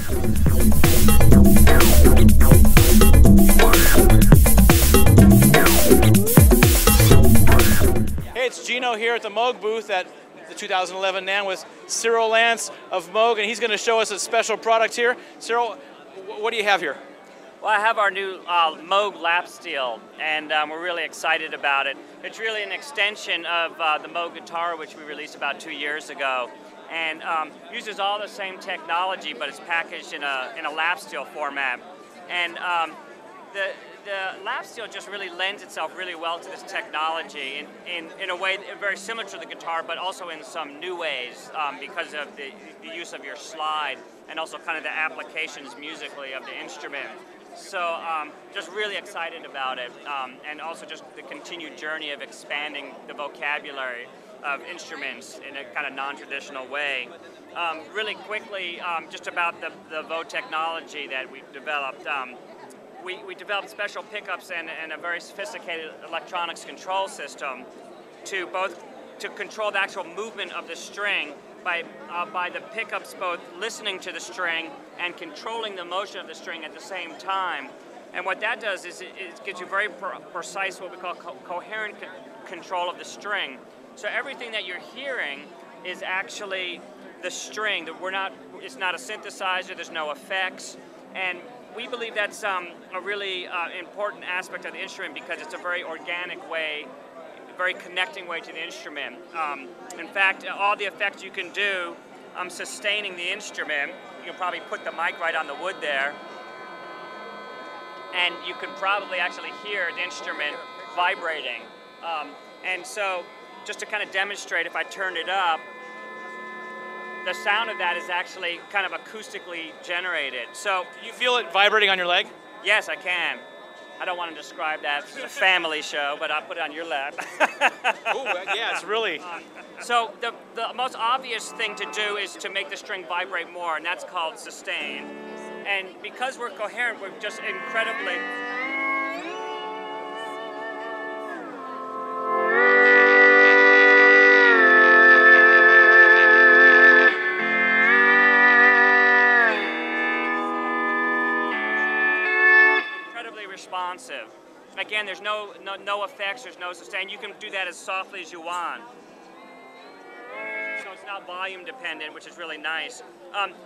Hey, it's Gino here at the Moog booth at the 2011 NAMM with Cyril Lance of Moog, and he's going to show us a special product here. Cyril, what do you have here? Well, I have our new Moog Lap Steel, and we're really excited about it. It's really an extension of the Moog Guitar, which we released about 2 years ago, and uses all the same technology, but it's packaged in a lap steel format. And the lap steel just really lends itself really well to this technology in a way very similar to the guitar, but also in some new ways because of the use of your slide and also kind of the applications musically of the instrument. So just really excited about it, and also just the continued journey of expanding the vocabulary of instruments in a kind of non-traditional way. Really quickly, just about the Vo technology that we've developed. We developed special pickups and a very sophisticated electronics control system to control the actual movement of the string by the pickups both listening to the string and controlling the motion of the string at the same time. And what that does is it gives you very precise, what we call coherent control of the string. So everything that you're hearing is actually the string. It's not a synthesizer, there's no effects. And we believe that's a really important aspect of the instrument because it's a very organic way, very connecting way to the instrument. In fact, all the effects you can do sustaining the instrument, you can probably put the mic right on the wood there, and you can probably actually hear the instrument vibrating. And so, just to kind of demonstrate, if I turn it up, the sound of that is actually kind of acoustically generated. So, Do you feel it vibrating on your leg? yes, I can. I don't want to describe that. It's a family show, but I'll put it on your lap. Ooh, yeah, it's really... So the most obvious thing to do is to make the string vibrate more, and that's called sustain. And because we're coherent, we're just incredibly... responsive. Again, there's no effects, there's no sustain. You can do that as softly as you want. So it's not volume dependent, which is really nice.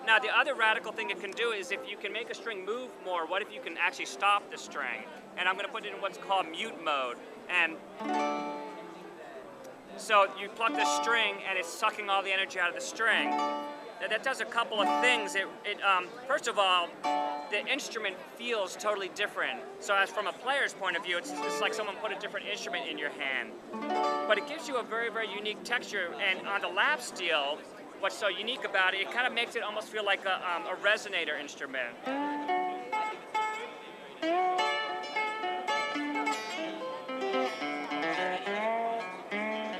Now the other radical thing it can do is if you can make a string move more, what if you can actually stop the string? And I'm going to put it in what's called mute mode. And so you pluck the string and it's sucking all the energy out of the string. Now that does a couple of things. First of all, the instrument feels totally different. So as from a player's point of view, it's like someone put a different instrument in your hand. But it gives you a very, very unique texture. And on the lap steel, what's so unique about it, it kind of makes it almost feel like a resonator instrument.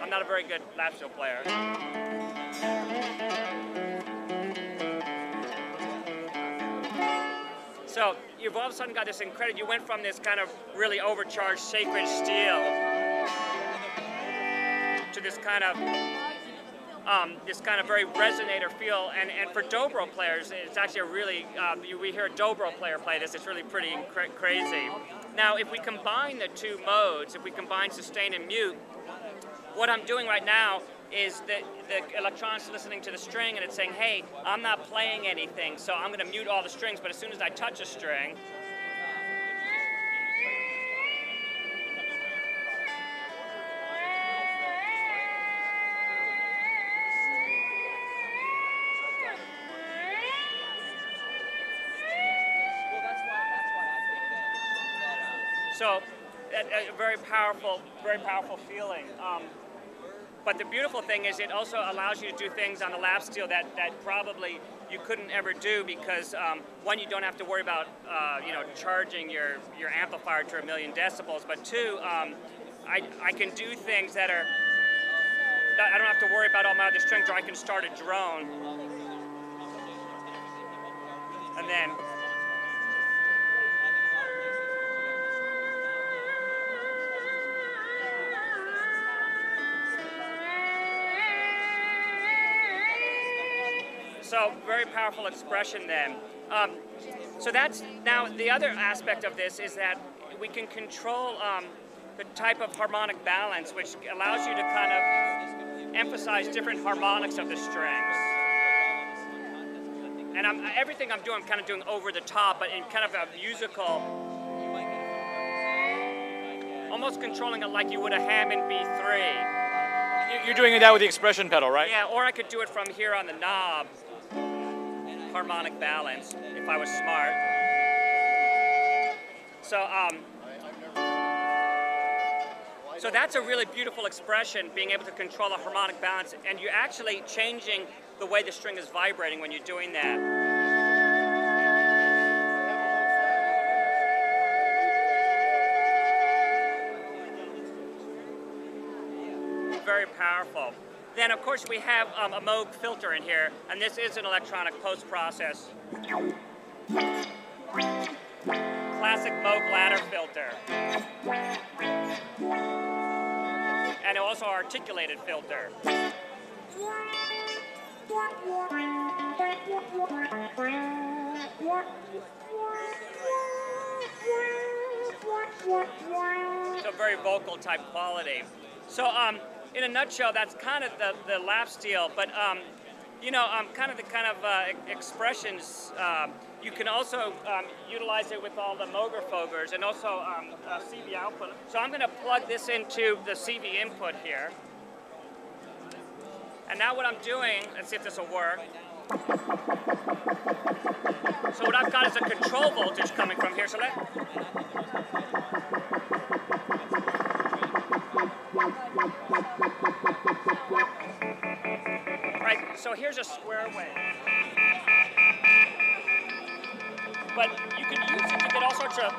I'm not a very good lap steel player. So you've all of a sudden got this incredible, you went from this kind of really overcharged sacred steel to this kind of very resonator feel. And for dobro players, it's actually a really, we hear a dobro player play this, it's really pretty crazy. Now if we combine the two modes, if we combine sustain and mute, what I'm doing right now is the electronics listening to the string and it's saying, hey, I'm not playing anything, so I'm going to mute all the strings, but as soon as I touch a string, so a very powerful feeling. But the beautiful thing is it also allows you to do things on the lap steel that probably you couldn't ever do because one, you don't have to worry about charging your amplifier to 1,000,000 decibels, but two, I can do things that are, I don't have to worry about all my other strings, or I can start a drone and then So very powerful expression then. So that's, now the other aspect of this is that we can control the type of harmonic balance, which allows you to kind of emphasize different harmonics of the strings. And everything I'm doing, I'm kind of doing over the top, but in kind of a musical, almost controlling it like you would a Hammond B3. You're doing that with the expression pedal, right? Yeah, or I could do it from here on the knob, harmonic balance, if I was smart. So that's a really beautiful expression, being able to control a harmonic balance, and you're actually changing the way the string is vibrating when you're doing that. Very powerful. Then, of course, we have a Moog filter in here, and this is an electronic post-process. Classic Moog ladder filter. And also articulated filter. So very vocal type quality. So in a nutshell, that's kind of the lap steel, but you know, kind of expressions. You can also utilize it with all the Mooger Fogers and also CV output. So I'm going to plug this into the CV input here. And now what I'm doing, let's see if this will work. So what I've got is a control voltage coming from here. So right, so here's a square wave. But you can use it to get all sorts of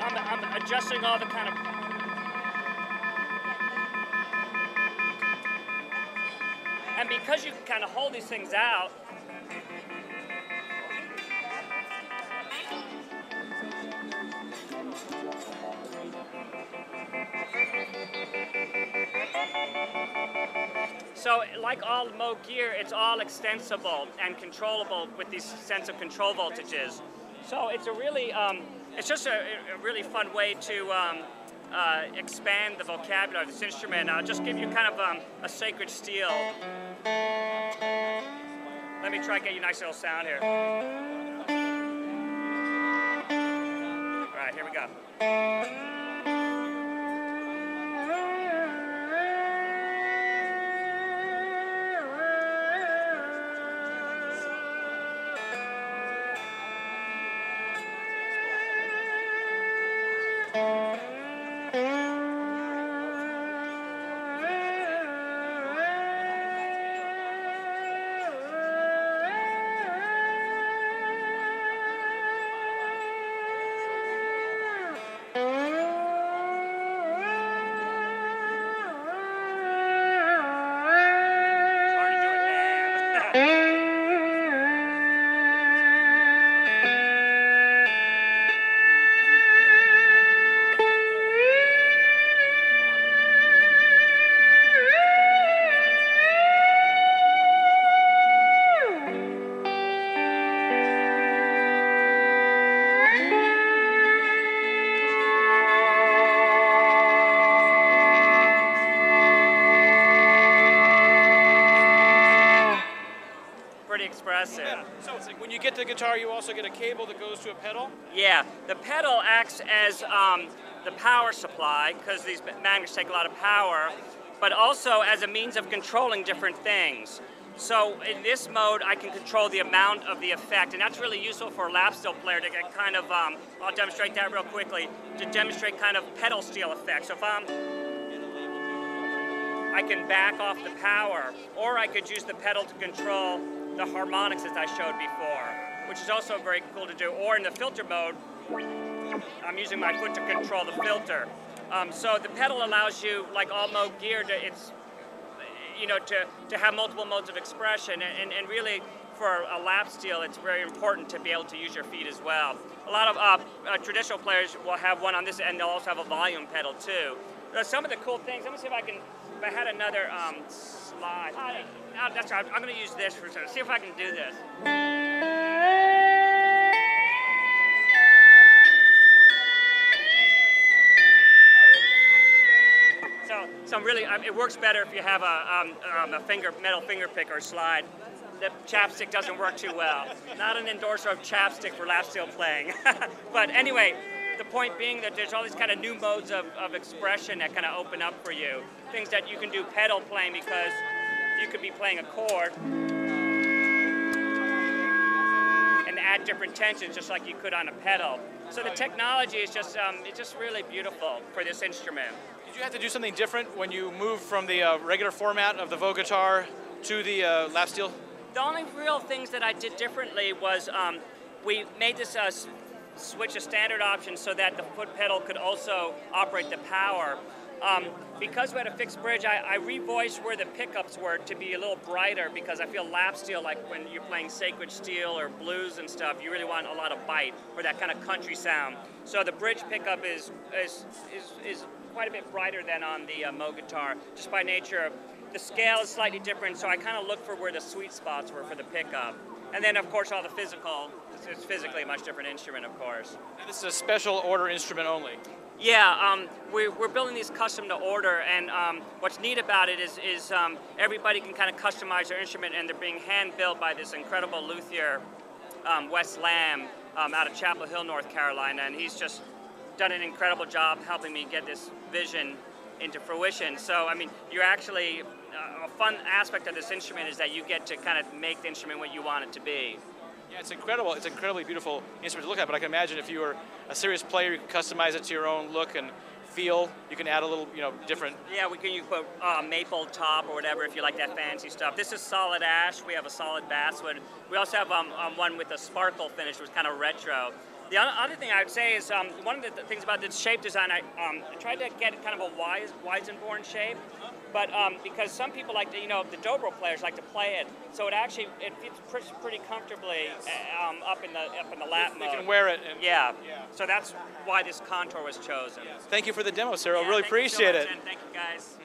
I'm adjusting all the kind of and because you can kind of hold these things out, so like all Moog gear, it's all extensible and controllable with these sense of control voltages. So it's a really, it's just a really fun way to expand the vocabulary of this instrument. I'll just give you kind of a sacred steel. Let me try to get you a nice little sound here. All right, here we go. Expressive. Yeah. So when you get the guitar, you also get a cable that goes to a pedal? Yeah, the pedal acts as the power supply, because these magnets take a lot of power, but also as a means of controlling different things. So in this mode, I can control the amount of the effect, and that's really useful for a lap steel player to get kind of, I'll demonstrate that real quickly, to demonstrate kind of pedal steel effect. So if I can back off the power, or I could use the pedal to control the harmonics as I showed before, which is also very cool to do. Or in the filter mode, I'm using my foot to control the filter. So the pedal allows you, like all Moog gear, to have multiple modes of expression, and really for a lap steel, it's very important to be able to use your feet as well. A lot of traditional players will have one on this end, they'll also have a volume pedal too. Some of the cool things, let me see if I can if I had another slide, that's right. I'm going to use this for see if I can do this. So I'm really, it works better if you have a metal finger pick or slide. The chapstick doesn't work too well. Not an endorser of chapstick for lap steel playing. But anyway, the point being that there's all these kind of new modes of expression that kind of open up for you. Things that you can do pedal playing because you could be playing a chord and add different tensions just like you could on a pedal. So the technology is just, it's just really beautiful for this instrument. Did you have to do something different when you moved from the regular format of the Moog Guitar to the Lap Steel? The only real things that I did differently was we made this switch a standard option so that the foot pedal could also operate the power. Because we had a fixed bridge, I revoiced where the pickups were to be a little brighter because I feel lap steel, like when you're playing sacred steel or blues and stuff, you really want a lot of bite or that kind of country sound. So the bridge pickup is quite a bit brighter than on the Moog Guitar, just by nature. The scale is slightly different, so I kind of looked for where the sweet spots were for the pickup. And then, of course, all the physical, it's physically a much different instrument, of course. And this is a special order instrument only. Yeah, we're building these custom to order, and what's neat about it is everybody can kind of customize their instrument, and they're being hand-built by this incredible luthier, Wes Lamb, out of Chapel Hill, North Carolina, and he's just done an incredible job helping me get this vision into fruition. So, I mean, you're actually, a fun aspect of this instrument is that you get to kind of make the instrument what you want it to be. Yeah, it's incredible. It's an incredibly beautiful instrument to look at, but I can imagine if you were a serious player, you could customize it to your own look and feel. You can add a little, different. Yeah, you put maple top or whatever if you like that fancy stuff. This is solid ash. We have a solid basswood. We also have one with a sparkle finish, which is kind of retro. The other thing I would say is one of the things about this shape design, I tried to get kind of a Weizenborn shape, but because some people like to, the dobro players like to play it, so it fits pretty comfortably up in the lap mode. You can wear it. Yeah. So that's why this contour was chosen. Thank you for the demo, Cyril. Yeah, really appreciate it. And thank you guys.